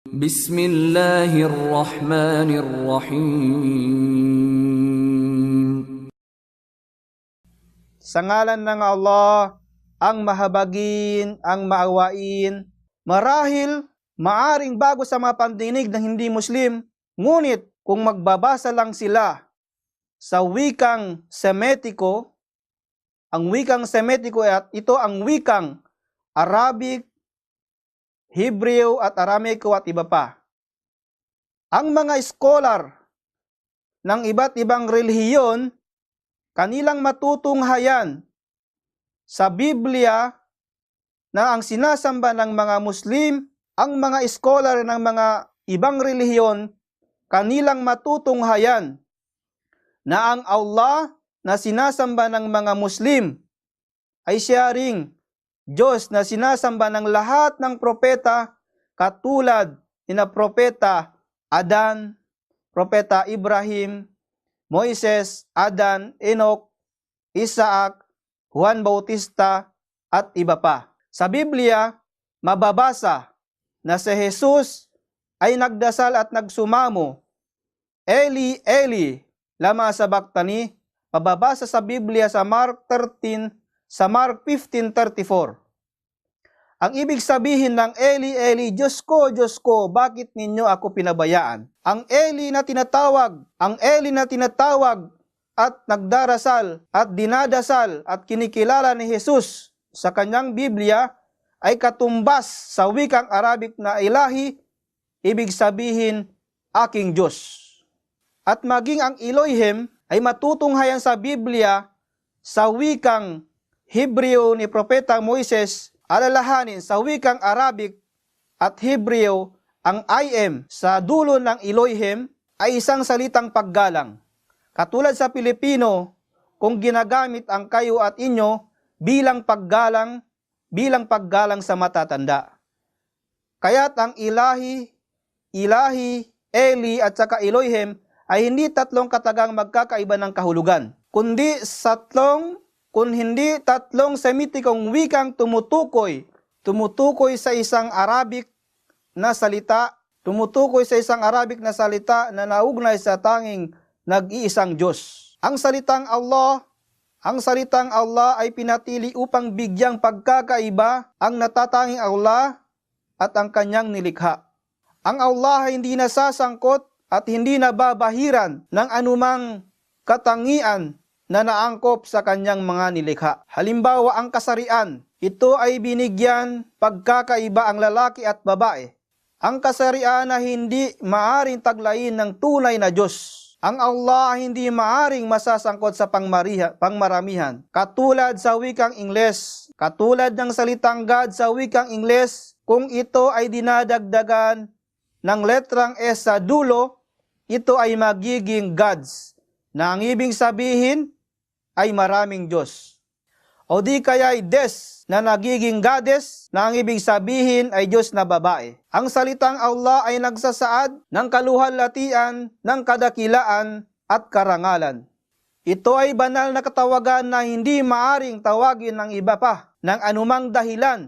Bismillahirrahmanirrahim. Sa ngalan ng Allah, ang mahabagin, ang maawain. Marahil, maaring bago sa mga pandinig ng hindi Muslim, ngunit kung magbabasa lang sila sa wikang Semetiko, ang wikang Semetiko at ito ang wikang Arabic, Hebreo at Aramaico at iba pa. Ang mga scholar ng iba't ibang relihiyon, kanilang matutunghayan sa Biblia na ang sinasamba ng mga Muslim, ang mga scholar ng mga ibang relihiyon, kanilang matutunghayan na ang Allah na sinasamba ng mga Muslim ay siya ring Diyos na sinasamba ng lahat ng propeta katulad ni na propeta Adan, propeta Ibrahim, Moises, Adan, Enoch, Isaac, Juan Bautista at iba pa. Sa Biblia, mababasa na si Jesus ay nagdasal at nagsumamo, Eli, Eli, lama sabachthani. Mababasa sa Biblia sa Mark 15:34. Ang ibig sabihin ng Eli, Eli, Diyos ko, bakit ninyo ako pinabayaan? Ang Eli na tinatawag at nagdarasal at dinadasal at kinikilala ni Jesus sa kanyang Biblia ay katumbas sa wikang Arabic na ilahi, ibig sabihin, aking Diyos. At maging ang Elohim ay matutunghayan sa Biblia sa wikang Hebreo ni Propeta Moises, alalahanin sa wikang Arabic at Hebreo, ang I am sa dulo ng Elohim ay isang salitang paggalang. Katulad sa Pilipino, kung ginagamit ang kayo at inyo bilang paggalang sa matatanda. Kaya't ang ilahi, Eli at saka Elohim ay hindi tatlong katagang magkakaiba ng kahulugan, kundi tatlong Semitikong wikang tumutukoy sa isang Arabic na salita, na naugnay sa tanging nag-iisang Diyos. Ang salitang Allah ay pinatili upang bigyang pagkakaiba ang natatanging Allah at ang kanyang nilikha. Ang Allah ay hindi nasasangkot at hindi nababahiran ng anumang katangian na naangkop sa kanyang mga nilikha. Halimbawa, ang kasarian, ito ay binigyan pagkakaiba ang lalaki at babae. Ang kasarian na hindi maaring taglayin ng tunay na Diyos. Ang Allah hindi maaring masasangkot sa pangmaramihan. Katulad sa wikang Ingles, katulad ng salitang God sa wikang Ingles, kung ito ay dinadagdagan ng letrang S sa dulo, ito ay magiging gods, na ang ibig sabihin ay maraming Diyos. O di kaya ay des, na nagiging goddess, na ang ibig sabihin ay Diyos na babae. Ang salitang Allah ay nagsasaad ng kaluhalhatian, ng kadakilaan at karangalan. Ito ay banal na katawagan na hindi maaring tawagin ng iba pa, ng anumang dahilan,